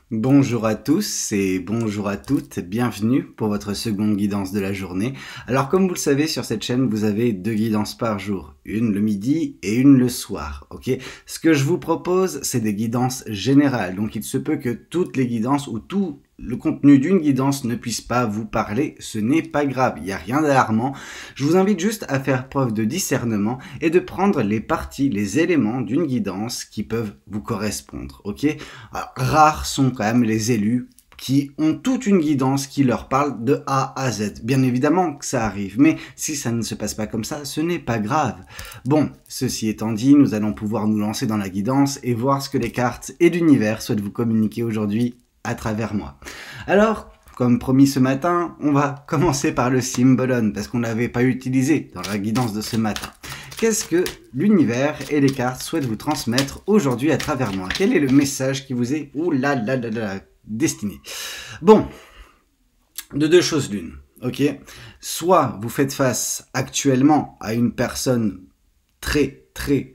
Bonjour à tous et bonjour à toutes, bienvenue pour votre seconde guidance de la journée. Alors comme vous le savez, sur cette chaîne, vous avez 2 guidances par jour, une le midi et une le soir, ok? Ce que je vous propose, c'est des guidances générales, donc il se peut que toutes les guidances ou tout le contenu d'une guidance ne puisse pas vous parler, ce n'est pas grave, il n'y a rien d'alarmant. Je vous invite juste à faire preuve de discernement et de prendre les parties, les éléments d'une guidance qui peuvent vous correspondre, ok? Alors, rares sont quand même les élus qui ont toute une guidance qui leur parle de A à Z. Bien évidemment que ça arrive, mais si ça ne se passe pas comme ça, ce n'est pas grave. Bon, ceci étant dit, nous allons pouvoir nous lancer dans la guidance et voir ce que les cartes et l'univers souhaitent vous communiquer aujourd'hui à travers moi. Alors, comme promis ce matin, on va commencer par le symbolon, parce qu'on ne l'avait pas utilisé dans la guidance de ce matin. Qu'est-ce que l'univers et les cartes souhaitent vous transmettre aujourd'hui à travers moi? Quel est le message qui vous est destiné? Bon, de deux choses l'une, ok? Soit vous faites face actuellement à une personne très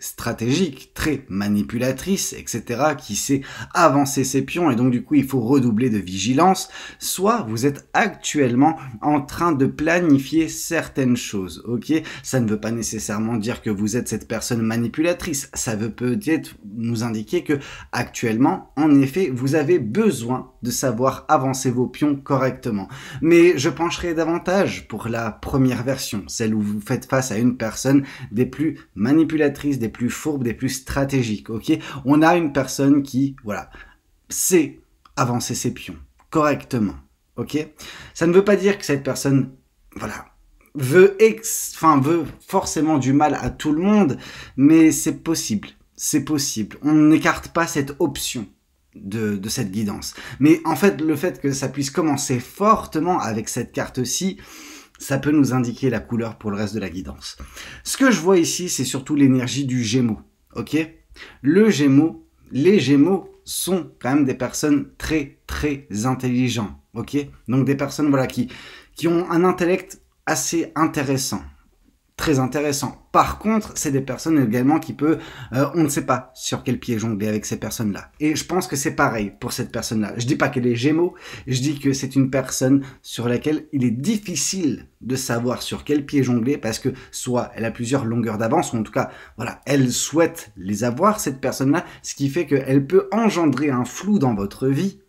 stratégique, très manipulatrice, etc., qui sait avancer ses pions et donc du coup il faut redoubler de vigilance, soit vous êtes actuellement en train de planifier certaines choses, ok? Ça ne veut pas nécessairement dire que vous êtes cette personne manipulatrice, ça veut peut-être nous indiquer que actuellement, en effet, vous avez besoin de savoir avancer vos pions correctement. Mais je pencherai davantage pour la première version, celle où vous faites face à une personne des plus manipulatrices, des plus fourbes, des plus stratégiques, ok? On a une personne qui, voilà, sait avancer ses pions correctement, ok? Ça ne veut pas dire que cette personne, voilà, veut forcément du mal à tout le monde, mais c'est possible, c'est possible. On n'écarte pas cette option de cette guidance. Mais en fait, le fait que ça puisse commencer fortement avec cette carte-ci, ça peut nous indiquer la couleur pour le reste de la guidance. Ce que je vois ici, c'est surtout l'énergie du Gémeaux, ok? Le Gémeaux, les Gémeaux sont quand même des personnes très intelligentes, ok? Donc des personnes voilà, qui ont un intellect assez intéressant. Très intéressant. Par contre, c'est des personnes également qui peuvent, on ne sait pas sur quel pied jongler avec ces personnes-là. Et je pense que c'est pareil pour cette personne-là. Je dis pas qu'elle est Gémeaux, je dis que c'est une personne sur laquelle il est difficile de savoir sur quel pied jongler parce que soit elle a plusieurs longueurs d'avance, ou en tout cas, voilà, elle souhaite les avoir, cette personne-là, ce qui fait qu'elle peut engendrer un flou dans votre vie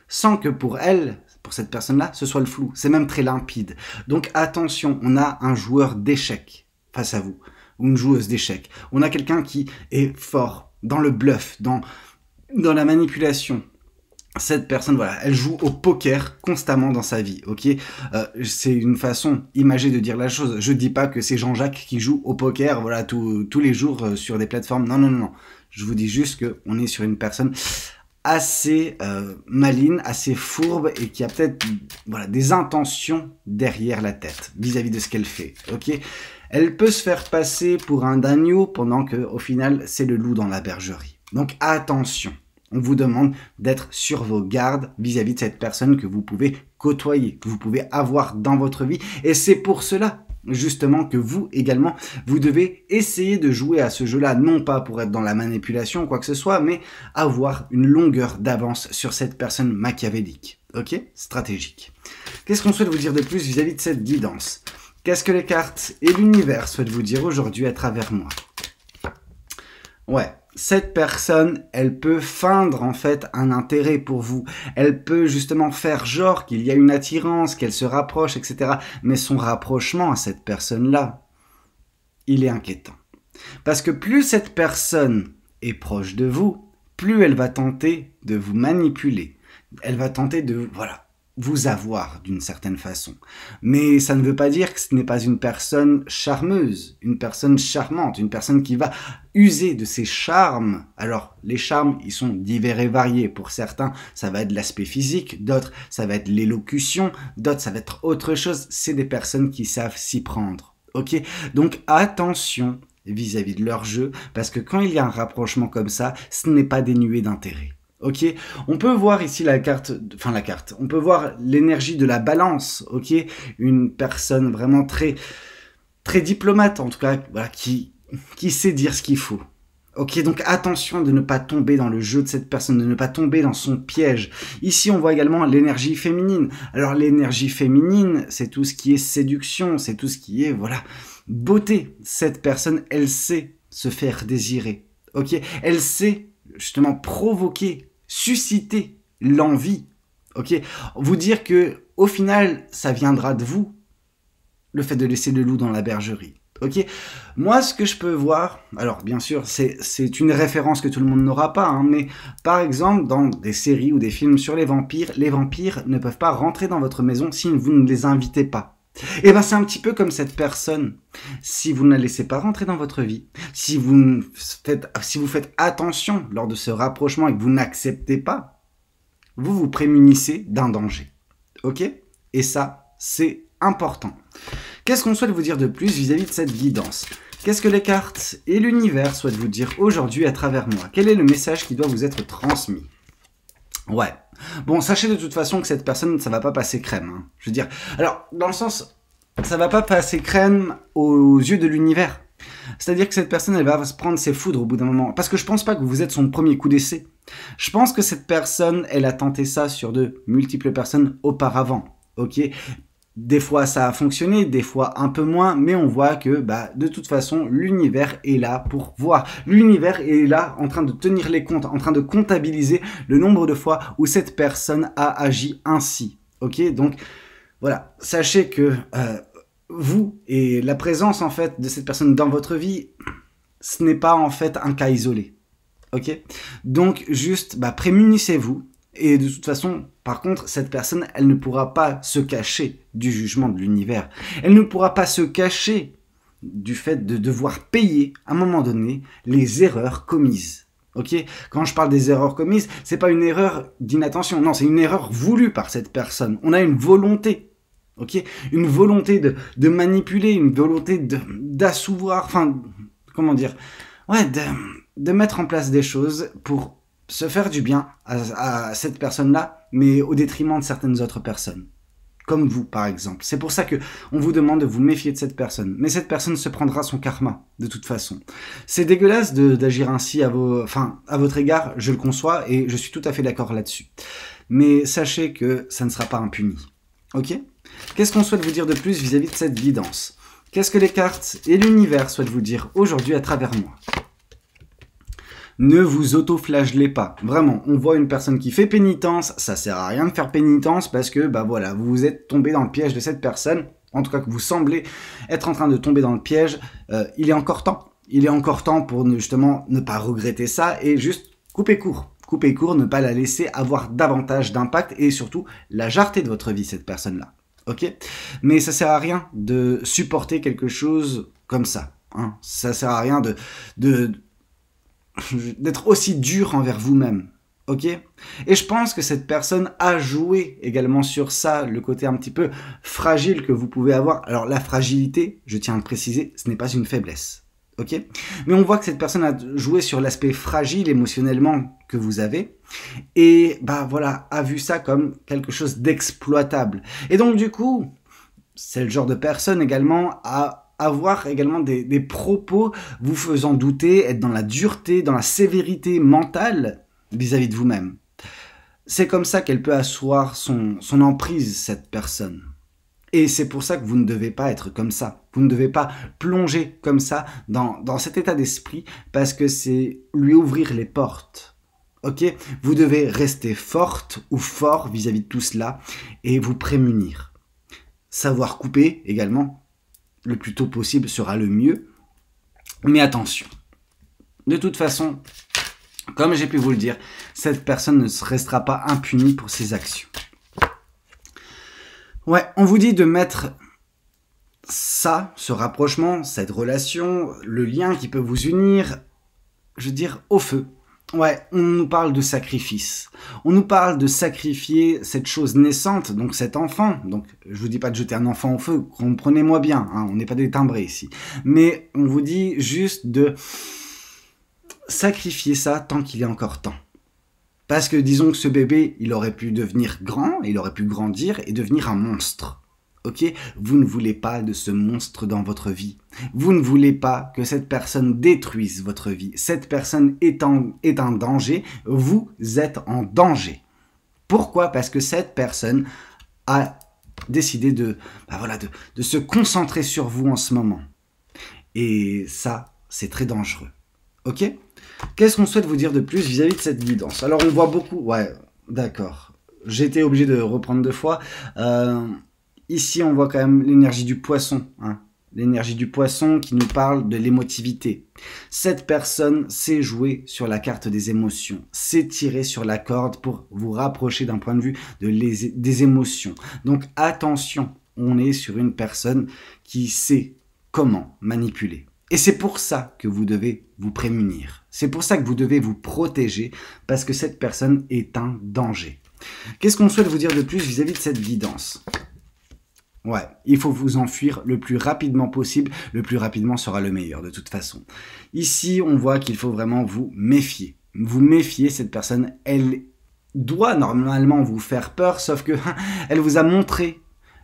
sans que pour elle, pour cette personne-là, ce soit le flou. C'est même très limpide. Donc attention, on a un joueur d'échecs face à vous, ou une joueuse d'échecs. On a quelqu'un qui est fort dans le bluff, dans la manipulation. Cette personne, voilà, elle joue au poker constamment dans sa vie, ok? C'est une façon imagée de dire la chose. Je dis pas que c'est Jean-Jacques qui joue au poker, voilà, tous les jours sur des plateformes. Non. Je vous dis juste qu'on est sur une personne assez maligne, assez fourbe et qui a peut-être voilà, des intentions derrière la tête vis-à-vis de ce qu'elle fait, ok? Elle peut se faire passer pour un agneau pendant que au final c'est le loup dans la bergerie. Donc attention, on vous demande d'être sur vos gardes vis-à-vis de cette personne que vous pouvez côtoyer, que vous pouvez avoir dans votre vie et c'est pour cela justement que vous également, vous devez essayer de jouer à ce jeu-là, non pas pour être dans la manipulation ou quoi que ce soit, mais avoir une longueur d'avance sur cette personne machiavélique, ok? Stratégique. Qu'est-ce qu'on souhaite vous dire de plus vis-à-vis de cette guidance? Qu'est-ce que les cartes et l'univers souhaitent vous dire aujourd'hui à travers moi? Ouais. Cette personne, elle peut feindre en fait un intérêt pour vous. Elle peut justement faire genre qu'il y a une attirance, qu'elle se rapproche, etc. Mais son rapprochement à cette personne-là, il est inquiétant. Parce que plus cette personne est proche de vous, plus elle va tenter de vous manipuler. Elle va tenter de, voilà, vous avoir d'une certaine façon. Mais ça ne veut pas dire que ce n'est pas une personne charmeuse, une personne charmante, une personne qui va user de ses charmes. Alors, les charmes, ils sont divers et variés. Pour certains, ça va être l'aspect physique, d'autres, ça va être l'élocution, d'autres, ça va être autre chose. C'est des personnes qui savent s'y prendre. Ok? Donc, attention vis-à-vis de leur jeu, parce que quand il y a un rapprochement comme ça, ce n'est pas dénué d'intérêt. Ok, on peut voir ici on peut voir l'énergie de la balance, ok, une personne vraiment très diplomate en tout cas, voilà, qui sait dire ce qu'il faut, Ok, donc attention de ne pas tomber dans le jeu de cette personne, de ne pas tomber dans son piège. Ici, on voit également l'énergie féminine. Alors, l'énergie féminine, c'est tout ce qui est séduction, c'est tout ce qui est, voilà, beauté. Cette personne, elle sait se faire désirer. Ok, elle sait justement provoquer, susciter l'envie. Ok, vous dire que au final, ça viendra de vous, le fait de laisser le loup dans la bergerie. Ok, moi ce que je peux voir, alors bien sûr c'est une référence que tout le monde n'aura pas, hein, mais par exemple dans des séries ou des films sur les vampires ne peuvent pas rentrer dans votre maison si vous ne les invitez pas. Et ben c'est un petit peu comme cette personne. Si vous ne la laissez pas rentrer dans votre vie, si vous faites attention lors de ce rapprochement et que vous n'acceptez pas, vous vous prémunissez d'un danger. Ok? Et ça, c'est important. Qu'est-ce qu'on souhaite vous dire de plus vis-à-vis de cette guidance? Qu'est-ce que les cartes et l'univers souhaitent vous dire aujourd'hui à travers moi? Quel est le message qui doit vous être transmis? Ouais. Bon, sachez de toute façon que cette personne, ça va pas passer crème. Hein. Je veux dire, alors, dans le sens, ça va pas passer crème aux yeux de l'univers. C'est-à-dire que cette personne, elle va se prendre ses foudres au bout d'un moment. Parce que je pense pas que vous êtes son premier coup d'essai. Je pense que cette personne, elle a tenté ça sur de multiples personnes auparavant. Ok? Des fois ça a fonctionné, des fois un peu moins, mais on voit que de toute façon l'univers est là pour voir. L'univers est là en train de tenir les comptes, en train de comptabiliser le nombre de fois où cette personne a agi ainsi. Ok, donc voilà, sachez que vous et la présence en fait de cette personne dans votre vie, ce n'est pas en fait un cas isolé. Ok, donc juste prémunissez-vous. Et de toute façon, par contre, cette personne, elle ne pourra pas se cacher du jugement de l'univers. Elle ne pourra pas se cacher du fait de devoir payer, à un moment donné, les erreurs commises. Ok? Quand je parle des erreurs commises, c'est pas une erreur d'inattention. Non, c'est une erreur voulue par cette personne. On a une volonté. Ok? Une volonté de manipuler, une volonté d'assouvoir, enfin, comment dire? Ouais, de mettre en place des choses pour se faire du bien à cette personne-là, mais au détriment de certaines autres personnes. Comme vous, par exemple. C'est pour ça que on vous demande de vous méfier de cette personne. Mais cette personne se prendra son karma, de toute façon. C'est dégueulasse d'agir ainsi à votre égard, je le conçois, et je suis tout à fait d'accord là-dessus. Mais sachez que ça ne sera pas impuni. Ok? Qu'est-ce qu'on souhaite vous dire de plus vis-à-vis de cette guidance? Qu'est-ce que les cartes et l'univers souhaitent vous dire aujourd'hui à travers moi? Ne vous auto-flagellez pas. Vraiment, on voit une personne qui fait pénitence, ça sert à rien de faire pénitence parce que, voilà, vous êtes tombé dans le piège de cette personne, en tout cas que vous semblez être en train de tomber dans le piège, il est encore temps. Il est encore temps pour justement ne pas regretter ça et juste couper court. Couper court, ne pas la laisser avoir davantage d'impact et surtout la jarreter de votre vie, cette personne-là. Ok? Mais ça sert à rien de supporter quelque chose comme ça. Hein. Ça sert à rien d'être aussi dur envers vous-même, ok? Et je pense que cette personne a joué également sur ça, le côté un petit peu fragile que vous pouvez avoir. Alors la fragilité, je tiens à le préciser, ce n'est pas une faiblesse, ok? Mais on voit que cette personne a joué sur l'aspect fragile émotionnellement que vous avez, et voilà, a vu ça comme quelque chose d'exploitable. Et donc du coup, c'est le genre de personne également à avoir également des propos vous faisant douter, être dans la dureté, dans la sévérité mentale vis-à-vis de vous-même. C'est comme ça qu'elle peut asseoir son emprise, cette personne. Et c'est pour ça que vous ne devez pas être comme ça. Vous ne devez pas plonger comme ça dans cet état d'esprit parce que c'est lui ouvrir les portes. Ok? Vous devez rester forte ou fort vis-à-vis de tout cela et vous prémunir. Savoir couper également le plus tôt possible sera le mieux. Mais attention, de toute façon, comme j'ai pu vous le dire, cette personne ne restera pas impunie pour ses actions. Ouais, on vous dit de mettre ça, ce rapprochement, cette relation, le lien qui peut vous unir, je veux dire, au feu. Ouais, on nous parle de sacrifice. On nous parle de sacrifier cette chose naissante, donc cet enfant. Donc, je vous dis pas de jeter un enfant au feu, comprenez-moi bien, hein, on n'est pas des timbrés ici. Mais on vous dit juste de sacrifier ça tant qu'il est encore temps. Parce que disons que ce bébé, il aurait pu devenir grand, il aurait pu grandir et devenir un monstre. ok? Vous ne voulez pas de ce monstre dans votre vie. Vous ne voulez pas que cette personne détruise votre vie. Cette personne est un danger, vous êtes en danger. Pourquoi? Parce que cette personne a décidé de se concentrer sur vous en ce moment. Et ça, c'est très dangereux. Ok? Qu'est-ce qu'on souhaite vous dire de plus vis-à-vis de cette guidance? Alors, on voit beaucoup... Ouais, d'accord. J'ai été obligé de reprendre 2 fois. Ici, on voit quand même l'énergie du poisson. Hein. L'énergie du poisson qui nous parle de l'émotivité. Cette personne sait jouer sur la carte des émotions, sait tirer sur la corde pour vous rapprocher d'un point de vue des émotions. Donc attention, on est sur une personne qui sait comment manipuler. Et c'est pour ça que vous devez vous prémunir. C'est pour ça que vous devez vous protéger, parce que cette personne est un danger. Qu'est-ce qu'on souhaite vous dire de plus vis-à-vis de cette guidance? Ouais, il faut vous enfuir le plus rapidement possible. Le plus rapidement sera le meilleur, de toute façon. Ici, on voit qu'il faut vraiment vous méfier. Vous méfier, cette personne, elle doit normalement vous faire peur, sauf que elle vous a montré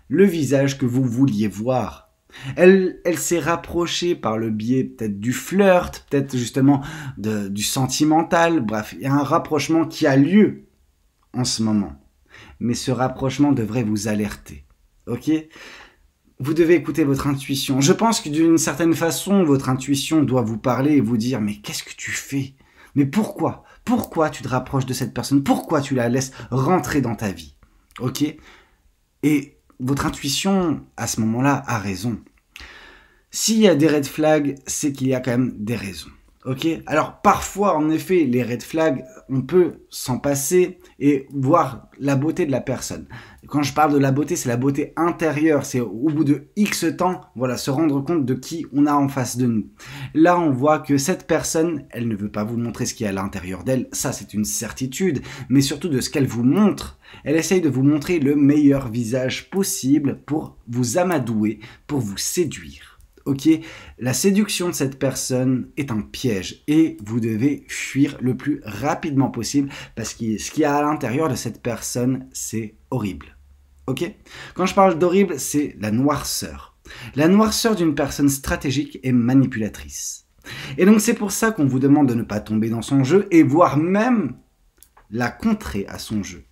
le visage que vous vouliez voir. Elle s'est rapprochée par le biais peut-être du flirt, peut-être justement du sentimental. Bref, il y a un rapprochement qui a lieu en ce moment. Mais ce rapprochement devrait vous alerter. Ok? Vous devez écouter votre intuition. Je pense que d'une certaine façon, votre intuition doit vous parler et vous dire « Mais qu'est-ce que tu fais? Mais pourquoi? Pourquoi tu te rapproches de cette personne? Pourquoi tu la laisses rentrer dans ta vie? » Ok? Et votre intuition, à ce moment-là, a raison. S'il y a des red flags, c'est qu'il y a quand même des raisons. Ok? Alors, parfois, en effet, les red flags, on peut s'en passer et voir la beauté de la personne. Quand je parle de la beauté, c'est la beauté intérieure. C'est au bout de X temps, voilà, se rendre compte de qui on a en face de nous. Là, on voit que cette personne, elle ne veut pas vous montrer ce qu'il y a à l'intérieur d'elle. Ça, c'est une certitude. Mais surtout de ce qu'elle vous montre. Elle essaye de vous montrer le meilleur visage possible pour vous amadouer, pour vous séduire. Ok, la séduction de cette personne est un piège et vous devez fuir le plus rapidement possible parce que ce qu'il y a à l'intérieur de cette personne, c'est horrible. Ok? Quand je parle d'horrible, c'est la noirceur. La noirceur d'une personne stratégique et manipulatrice. Et donc c'est pour ça qu'on vous demande de ne pas tomber dans son jeu et voire même la contrer à son jeu.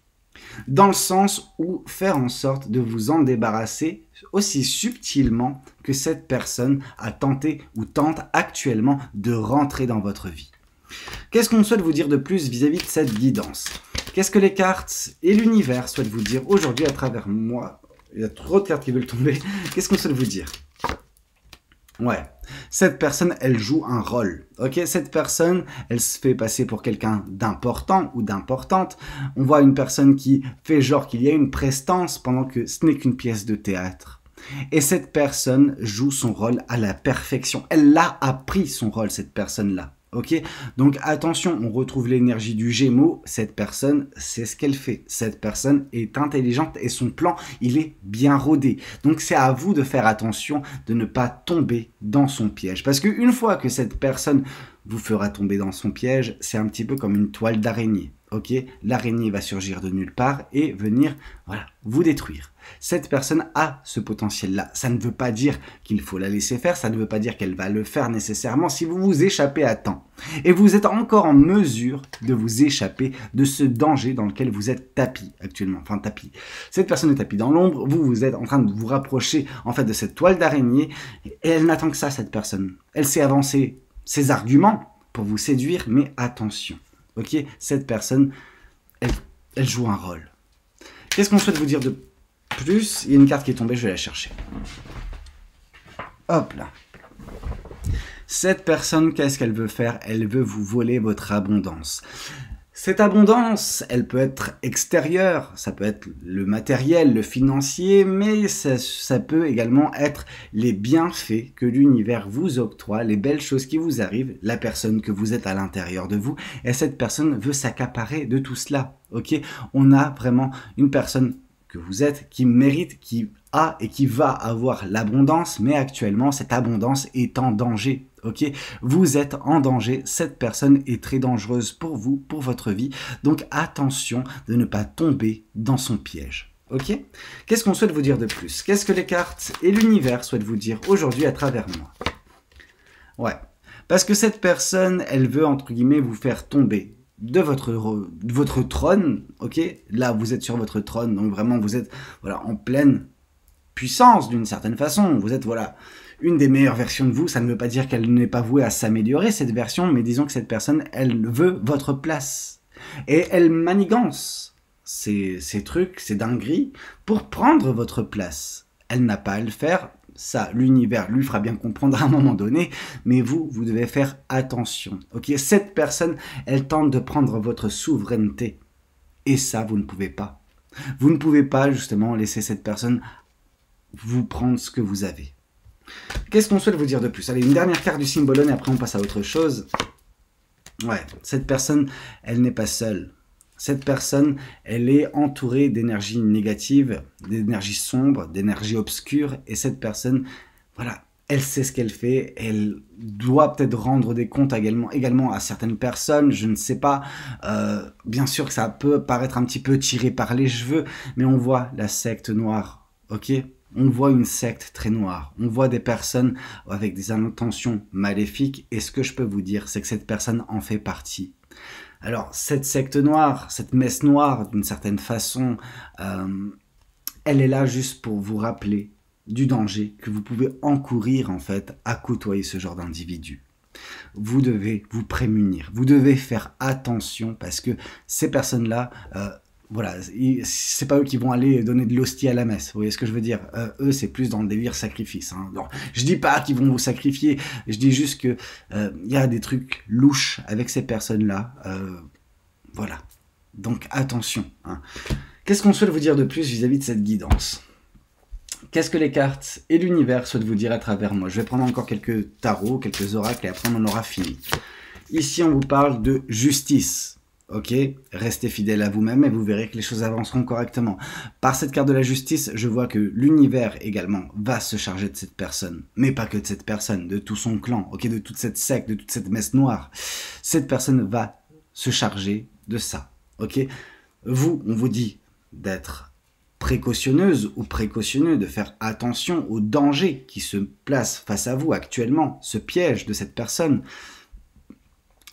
Dans le sens où faire en sorte de vous en débarrasser aussi subtilement que cette personne a tenté ou tente actuellement de rentrer dans votre vie. Qu'est-ce qu'on souhaite vous dire de plus vis-à-vis de cette guidance? Qu'est-ce que les cartes et l'univers souhaitent vous dire aujourd'hui à travers moi? Il y a trop de cartes qui veulent tomber. Qu'est-ce qu'on souhaite vous dire? Ouais, cette personne, elle joue un rôle, ok? Cette personne, elle se fait passer pour quelqu'un d'important ou d'importante. On voit une personne qui fait genre qu'il y a une prestance pendant que ce n'est qu'une pièce de théâtre. Et cette personne joue son rôle à la perfection. Elle a appris son rôle, cette personne-là. Ok, donc attention, on retrouve l'énergie du Gémeaux. Cette personne, c'est ce qu'elle fait. Cette personne est intelligente et son plan, il est bien rodé. Donc c'est à vous de faire attention de ne pas tomber dans son piège. Parce qu'une fois que cette personne vous fera tomber dans son piège, c'est un petit peu comme une toile d'araignée. Ok, l'araignée va surgir de nulle part et venir, voilà, vous détruire. Cette personne a ce potentiel-là. Ça ne veut pas dire qu'il faut la laisser faire, ça ne veut pas dire qu'elle va le faire nécessairement si vous vous échappez à temps. Et vous êtes encore en mesure de vous échapper de ce danger dans lequel vous êtes tapis actuellement. Enfin, tapis. Cette personne est tapis dans l'ombre, vous êtes en train de vous rapprocher en fait de cette toile d'araignée et elle n'attend que ça, cette personne. Elle sait avancer ses arguments pour vous séduire, mais attention. Ok, cette personne, elle joue un rôle. Qu'est-ce qu'on souhaite vous dire de plus? Il y a une carte qui est tombée, je vais la chercher. Hop là. Cette personne, qu'est-ce qu'elle veut faire? Elle veut vous voler votre abondance. Cette abondance, elle peut être extérieure, ça peut être le matériel, le financier, mais ça peut également être les bienfaits que l'univers vous octroie, les belles choses qui vous arrivent, la personne que vous êtes à l'intérieur de vous, et cette personne veut s'accaparer de tout cela. Ok, on a vraiment une personne que vous êtes qui mérite, qui a et qui va avoir l'abondance, mais actuellement cette abondance est en danger. Ok, vous êtes en danger, cette personne est très dangereuse pour vous, pour votre vie, donc attention de ne pas tomber dans son piège. Ok? Qu'est-ce qu'on souhaite vous dire de plus? Qu'est-ce que les cartes et l'univers souhaitent vous dire aujourd'hui à travers moi? Ouais. Parce que cette personne, elle veut, entre guillemets, vous faire tomber de votre trône, ok? Là, vous êtes sur votre trône, donc vraiment, vous êtes voilà, en pleine puissance d'une certaine façon. Vous êtes, voilà, une des meilleures versions de vous. Ça ne veut pas dire qu'elle n'est pas vouée à s'améliorer, cette version, mais disons que cette personne, elle veut votre place. Et elle manigance ces trucs, ces dingueries, pour prendre votre place. Elle n'a pas à le faire. Ça, l'univers lui fera bien comprendre à un moment donné, mais vous devez faire attention. Ok, cette personne, elle tente de prendre votre souveraineté. Et ça, vous ne pouvez pas. Vous ne pouvez pas, justement, laisser cette personne vous prendre ce que vous avez. Qu'est-ce qu'on souhaite vous dire de plus? Allez, une dernière carte du Symbolon et après on passe à autre chose. Ouais, cette personne, elle n'est pas seule. Cette personne, elle est entourée d'énergie négative, d'énergie sombre, d'énergie obscure. Et cette personne, voilà, elle sait ce qu'elle fait. Elle doit peut-être rendre des comptes également à certaines personnes. Je ne sais pas. Bien sûr que ça peut paraître un petit peu tiré par les cheveux. Mais on voit la secte noire. Ok ? On voit une secte très noire. On voit des personnes avec des intentions maléfiques. Et ce que je peux vous dire, c'est que cette personne en fait partie. Alors, cette secte noire, cette messe noire, d'une certaine façon, elle est là juste pour vous rappeler du danger que vous pouvez encourir, en fait, à côtoyer ce genre d'individu. Vous devez vous prémunir, vous devez faire attention parce que ces personnes-là, voilà, c'est pas eux qui vont aller donner de l'hostie à la messe, vous voyez ce que je veux dire? Eux, c'est plus dans le délire sacrifice. Hein. Donc, je dis pas qu'ils vont vous sacrifier, je dis juste que y a des trucs louches avec ces personnes-là. Voilà, donc attention. Hein. Qu'est-ce qu'on souhaite vous dire de plus vis-à-vis de cette guidance? Qu'est-ce que les cartes et l'univers souhaitent vous dire à travers moi? Je vais prendre encore quelques tarots, quelques oracles et après on en aura fini. Ici, on vous parle de justice. Ok, restez fidèle à vous-même et vous verrez que les choses avanceront correctement. Par cette carte de la justice, je vois que l'univers également va se charger de cette personne. Mais pas que de cette personne, de tout son clan, ok, de toute cette secte, de toute cette messe noire. Cette personne va se charger de ça, ok. Vous, on vous dit d'être précautionneuse ou précautionneux, de faire attention aux dangers qui se placent face à vous actuellement, ce piège de cette personne.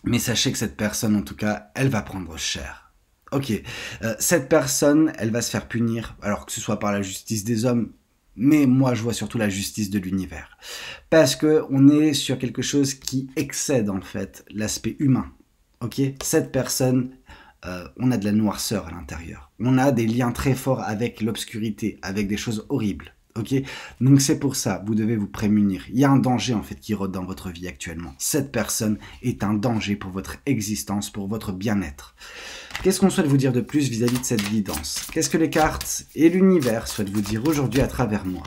Mais sachez que cette personne, en tout cas, elle va prendre cher. Ok, cette personne, elle va se faire punir, alors que ce soit par la justice des hommes, mais moi je vois surtout la justice de l'univers. Parce qu'on est sur quelque chose qui excède en fait l'aspect humain. Ok, cette personne, on a de la noirceur à l'intérieur. On a des liens très forts avec l'obscurité, avec des choses horribles. Ok, donc c'est pour ça, vous devez vous prémunir. Il y a un danger en fait qui rôde dans votre vie actuellement. Cette personne est un danger pour votre existence, pour votre bien-être. Qu'est-ce qu'on souhaite vous dire de plus vis-à-vis de cette guidance? Qu'est-ce que les cartes et l'univers souhaitent vous dire aujourd'hui à travers moi?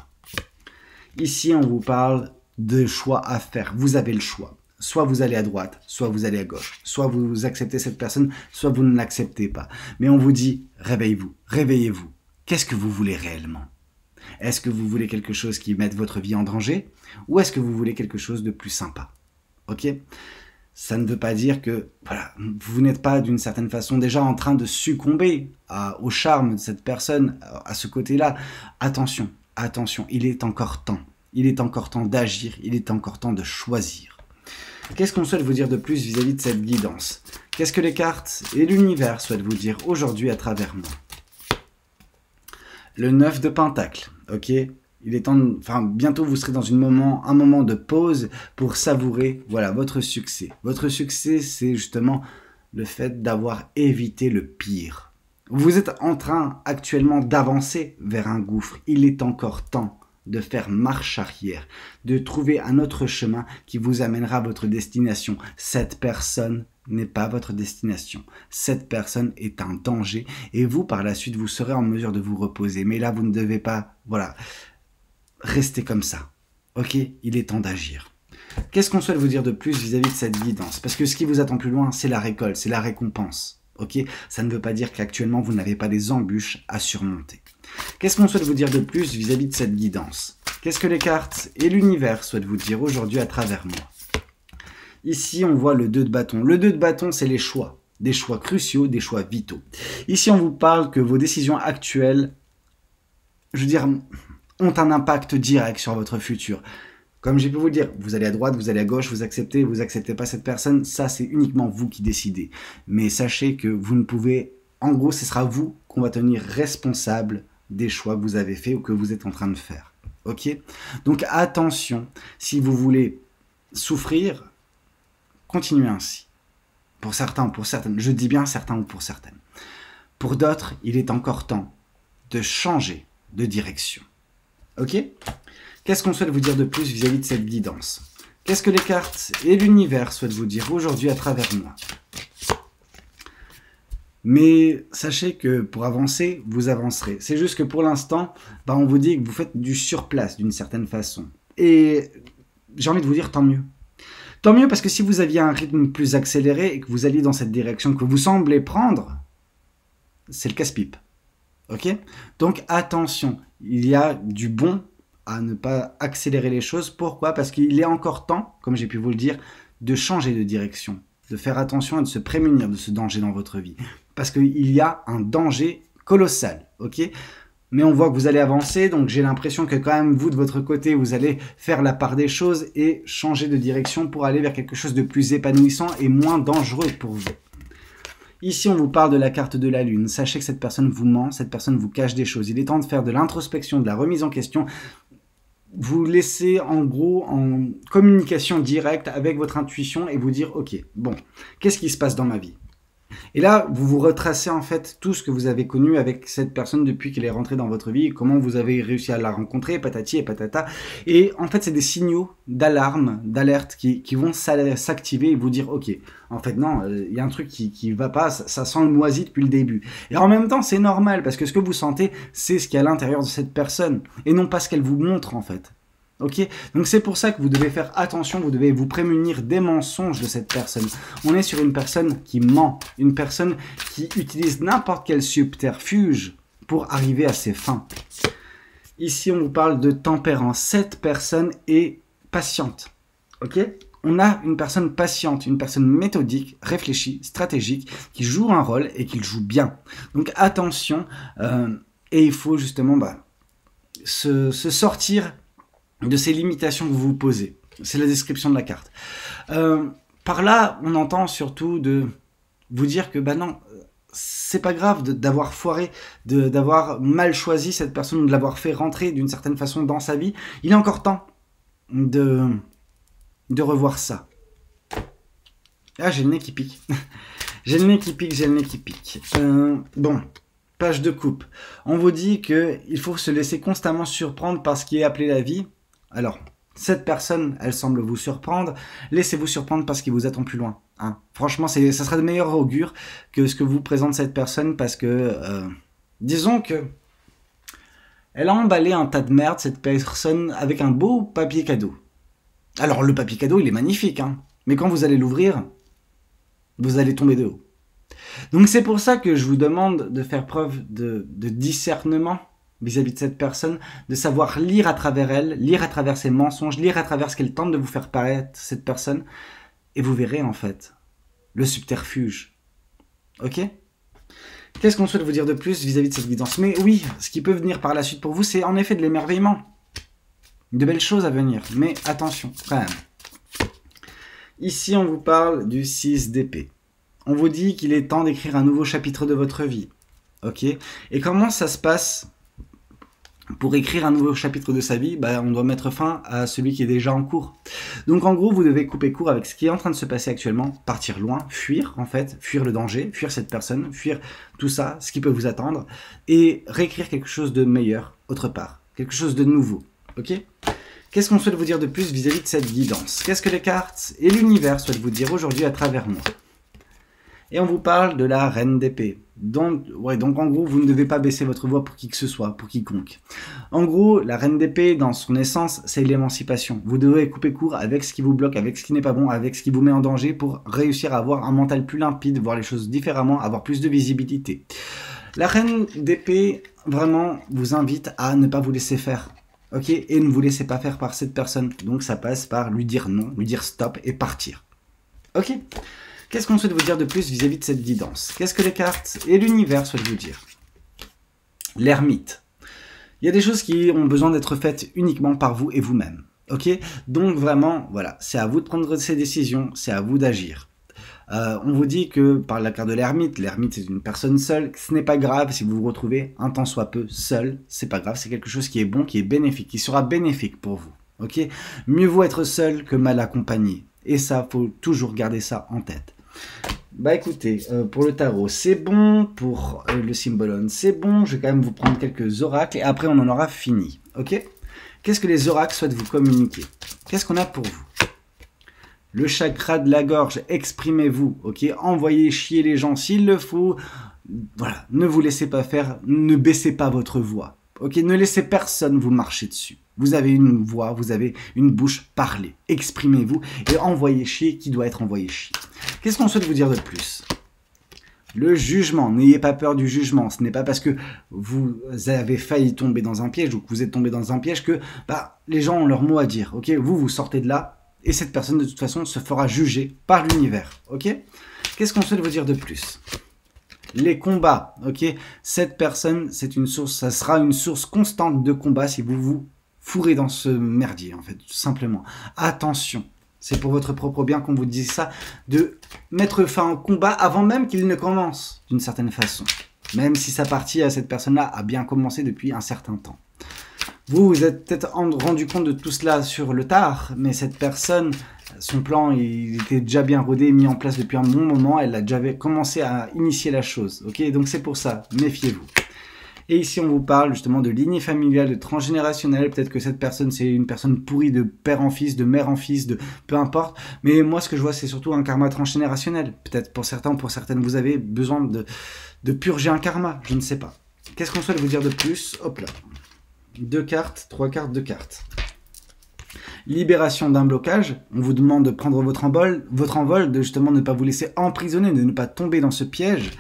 Ici, on vous parle de choix à faire. Vous avez le choix. Soit vous allez à droite, soit vous allez à gauche. Soit vous acceptez cette personne, soit vous ne l'acceptez pas. Mais on vous dit, réveillez-vous, réveillez-vous. Qu'est-ce que vous voulez réellement? Est-ce que vous voulez quelque chose qui mette votre vie en danger? Ou est-ce que vous voulez quelque chose de plus sympa? Ok? Ça ne veut pas dire que voilà, vous n'êtes pas d'une certaine façon déjà en train de succomber au charme de cette personne, à ce côté-là. Attention, attention, il est encore temps. Il est encore temps d'agir, il est encore temps de choisir. Qu'est-ce qu'on souhaite vous dire de plus vis-à-vis de cette guidance? Qu'est-ce que les cartes et l'univers souhaitent vous dire aujourd'hui à travers moi? Le 9 de Pentacle, ok? Il est temps, enfin, bientôt vous serez dans un moment de pause pour savourer, voilà, votre succès. Votre succès, c'est justement le fait d'avoir évité le pire. Vous êtes en train actuellement d'avancer vers un gouffre. Il est encore temps de faire marche arrière, de trouver un autre chemin qui vous amènera à votre destination. Cette personne n'est pas votre destination. Cette personne est un danger et vous, par la suite, vous serez en mesure de vous reposer. Mais là, vous ne devez pas, voilà, rester comme ça. Ok, il est temps d'agir. Qu'est-ce qu'on souhaite vous dire de plus vis-à-vis de cette guidance? Parce que ce qui vous attend plus loin, c'est la récolte, c'est la récompense. Ok, ça ne veut pas dire qu'actuellement, vous n'avez pas des embûches à surmonter. Qu'est-ce qu'on souhaite vous dire de plus vis-à-vis de cette guidance? Qu'est-ce que les cartes et l'univers souhaitent vous dire aujourd'hui à travers moi? Ici, on voit le 2 de bâton. Le 2 de bâton, c'est les choix. Des choix cruciaux, des choix vitaux. Ici, on vous parle que vos décisions actuelles je veux dire, ont un impact direct sur votre futur. Comme j'ai pu vous le dire, vous allez à droite, vous allez à gauche, vous acceptez pas cette personne, ça c'est uniquement vous qui décidez. Mais sachez que vous ne pouvez, en gros, ce sera vous qu'on va tenir responsable des choix que vous avez faits ou que vous êtes en train de faire. Ok? Donc attention, si vous voulez souffrir, continuez ainsi. Pour certains ou pour certaines, je dis bien certains ou pour certaines. Pour d'autres, il est encore temps de changer de direction. Ok? Qu'est-ce qu'on souhaite vous dire de plus vis-à-vis de cette guidance? Qu'est-ce que les cartes et l'univers souhaitent vous dire aujourd'hui à travers moi? Mais sachez que pour avancer, vous avancerez. C'est juste que pour l'instant, on vous dit que vous faites du surplace d'une certaine façon. Et j'ai envie de vous dire tant mieux. Tant mieux parce que si vous aviez un rythme plus accéléré et que vous alliez dans cette direction que vous semblez prendre, c'est le casse-pipe. Ok? Donc attention, il y a du bon à ne pas accélérer les choses. Pourquoi? Parce qu'il est encore temps, comme j'ai pu vous le dire, de changer de direction, de faire attention et de se prémunir de ce danger dans votre vie. Parce qu'il y a un danger colossal, ok? Mais on voit que vous allez avancer, donc j'ai l'impression que quand même, vous, de votre côté, vous allez faire la part des choses et changer de direction pour aller vers quelque chose de plus épanouissant et moins dangereux pour vous. Ici, on vous parle de la carte de la Lune. Sachez que cette personne vous ment, cette personne vous cache des choses. Il est temps de faire de l'introspection, de la remise en question. Vous laissez en gros en communication directe avec votre intuition et vous dire « Ok, bon, qu'est-ce qui se passe dans ma vie ?» Et là, vous vous retracez en fait tout ce que vous avez connu avec cette personne depuis qu'elle est rentrée dans votre vie, comment vous avez réussi à la rencontrer, patati et patata. Et en fait, c'est des signaux d'alarme, d'alerte qui vont s'activer et vous dire « Ok, en fait non, il y a un truc qui va pas, ça sent le moisi depuis le début. » Et en même temps, c'est normal parce que ce que vous sentez, c'est ce qu'il y a à l'intérieur de cette personne et non pas ce qu'elle vous montre en fait. Ok, donc c'est pour ça que vous devez faire attention, vous devez vous prémunir des mensonges de cette personne. On est sur une personne qui ment, une personne qui utilise n'importe quel subterfuge pour arriver à ses fins. Ici, on vous parle de tempérance. Cette personne est patiente. Ok, on a une personne patiente, une personne méthodique, réfléchie, stratégique, qui joue un rôle et qui le joue bien. Donc attention, et il faut justement se sortir de ces limitations que vous vous posez. C'est la description de la carte. Par là, on entend surtout de vous dire que non, c'est pas grave d'avoir foiré, d'avoir mal choisi cette personne, de l'avoir fait rentrer d'une certaine façon dans sa vie. Il est encore temps de revoir ça. Ah, j'ai le nez qui pique. J'ai le nez qui pique, j'ai le nez qui pique. Bon. Page de coupe. On vous dit qu'il faut se laisser constamment surprendre par ce qui est appelé la vie. Alors, cette personne, elle semble vous surprendre. Laissez-vous surprendre parce qu'il vous attend plus loin. Hein. Franchement, ça sera de meilleur augure que ce que vous présente cette personne parce que, disons que elle a emballé un tas de merde, cette personne, avec un beau papier cadeau. Alors, le papier cadeau, il est magnifique, hein. Mais quand vous allez l'ouvrir, vous allez tomber de haut. Donc c'est pour ça que je vous demande de faire preuve de discernement vis-à-vis de cette personne, de savoir lire à travers elle, lire à travers ses mensonges, lire à travers ce qu'elle tente de vous faire paraître, cette personne, et vous verrez en fait le subterfuge. Ok? Qu'est-ce qu'on souhaite vous dire de plus vis-à-vis de cette guidance? Mais oui, ce qui peut venir par la suite pour vous, c'est en effet de l'émerveillement. De belles choses à venir, mais attention, quand même. Ici, on vous parle du 6 d'épée. On vous dit qu'il est temps d'écrire un nouveau chapitre de votre vie. Ok? Et comment ça se passe pour écrire un nouveau chapitre de sa vie? On doit mettre fin à celui qui est déjà en cours. Donc en gros, vous devez couper court avec ce qui est en train de se passer actuellement, partir loin, fuir en fait, fuir le danger, fuir cette personne, fuir tout ça, ce qui peut vous attendre, et réécrire quelque chose de meilleur autre part, quelque chose de nouveau. Ok? Qu'est-ce qu'on souhaite vous dire de plus vis-à-vis de cette guidance? Qu'est-ce que les cartes et l'univers souhaitent vous dire aujourd'hui à travers moi? Et on vous parle de la reine d'épée. Donc en gros, vous ne devez pas baisser votre voix pour qui que ce soit, pour quiconque. En gros, la reine d'épée, dans son essence, c'est l'émancipation. Vous devez couper court avec ce qui vous bloque, avec ce qui n'est pas bon, avec ce qui vous met en danger pour réussir à avoir un mental plus limpide, voir les choses différemment, avoir plus de visibilité. La reine d'épée, vraiment, vous invite à ne pas vous laisser faire. Ok? Et ne vous laissez pas faire par cette personne. Donc ça passe par lui dire non, lui dire stop et partir. Ok? Qu'est-ce qu'on souhaite vous dire de plus vis-à-vis de cette guidance? Qu'est-ce que les cartes et l'univers souhaitent vous dire? L'ermite. Il Il y a des choses qui ont besoin d'être faites uniquement par vous et vous-même. Ok? Donc vraiment, voilà, c'est à vous de prendre ces décisions, c'est à vous d'agir. On vous dit que par la carte de l'ermite c'est une personne seule, ce n'est pas grave si vous vous retrouvez un tant soit peu seul, c'est pas grave, c'est quelque chose qui est bon, qui est bénéfique, qui sera bénéfique pour vous. Ok? Mieux vaut être seul que mal accompagné. Et ça, faut toujours garder ça en tête. Bah écoutez, pour le tarot c'est bon, pour le Symbolon c'est bon, je vais quand même vous prendre quelques oracles et après on en aura fini, ok? Qu'est-ce que les oracles souhaitent vous communiquer? Qu'est-ce qu'on a pour vous? Le chakra de la gorge, exprimez-vous, ok? Envoyez chier les gens s'il le faut, voilà, ne vous laissez pas faire, ne baissez pas votre voix, ok? Ne laissez personne vous marcher dessus. Vous avez une voix, vous avez une bouche, parlez, exprimez-vous et envoyez chier qui doit être envoyé chier. Qu'est-ce qu'on souhaite vous dire de plus? Le jugement, n'ayez pas peur du jugement. Ce n'est pas parce que vous avez failli tomber dans un piège ou que vous êtes tombé dans un piège que les gens ont leur mot à dire. Ok, vous sortez de là et cette personne de toute façon se fera juger par l'univers. Ok, qu'est-ce qu'on souhaite vous dire de plus? Les combats. Ok, cette personne, c'est une source, ça sera une source constante de combat si vous vous fourrez dans ce merdier en fait, tout simplement. Attention. C'est pour votre propre bien qu'on vous dise ça, de mettre fin au combat avant même qu'il ne commence, d'une certaine façon. Même si sa partie à cette personne-là a bien commencé depuis un certain temps. Vous vous êtes peut-être rendu compte de tout cela sur le tard, mais cette personne, son plan, il était déjà bien rodé, mis en place depuis un bon moment, elle a déjà commencé à initier la chose. Ok, donc c'est pour ça, méfiez-vous. Et ici, on vous parle justement de lignée familiale, de transgénérationnelle. Peut-être que cette personne, c'est une personne pourrie de père en fils, de mère en fils, de peu importe. Mais moi, ce que je vois, c'est surtout un karma transgénérationnel. Peut-être pour certains ou pour certaines, vous avez besoin de purger un karma. Je ne sais pas. Qu'est-ce qu'on souhaite vous dire de plus? Hop là. 2 cartes, 3 cartes, 2 cartes. Libération d'un blocage. On vous demande de prendre votre envol, de justement ne pas vous laisser emprisonner, de ne pas tomber dans ce piège.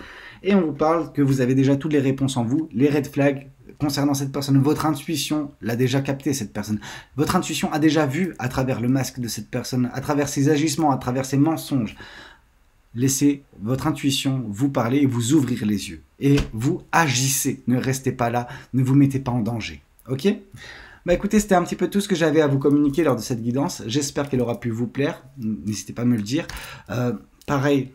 Et on vous parle que vous avez déjà toutes les réponses en vous, les red flags concernant cette personne. Votre intuition l'a déjà capté, cette personne. Votre intuition a déjà vu à travers le masque de cette personne, à travers ses agissements, à travers ses mensonges. Laissez votre intuition vous parler et vous ouvrir les yeux. Et vous agissez, ne restez pas là, ne vous mettez pas en danger. Ok ? Bah écoutez, c'était un petit peu tout ce que j'avais à vous communiquer lors de cette guidance. J'espère qu'elle aura pu vous plaire. N'hésitez pas à me le dire. Pareil,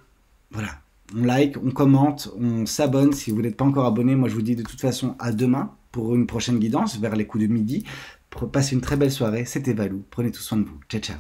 voilà. On like, on commente, on s'abonne si vous n'êtes pas encore abonné. Moi, je vous dis de toute façon à demain pour une prochaine guidance vers les coups de midi. Passez une très belle soirée. C'était Valou. Prenez tout soin de vous. Ciao, ciao.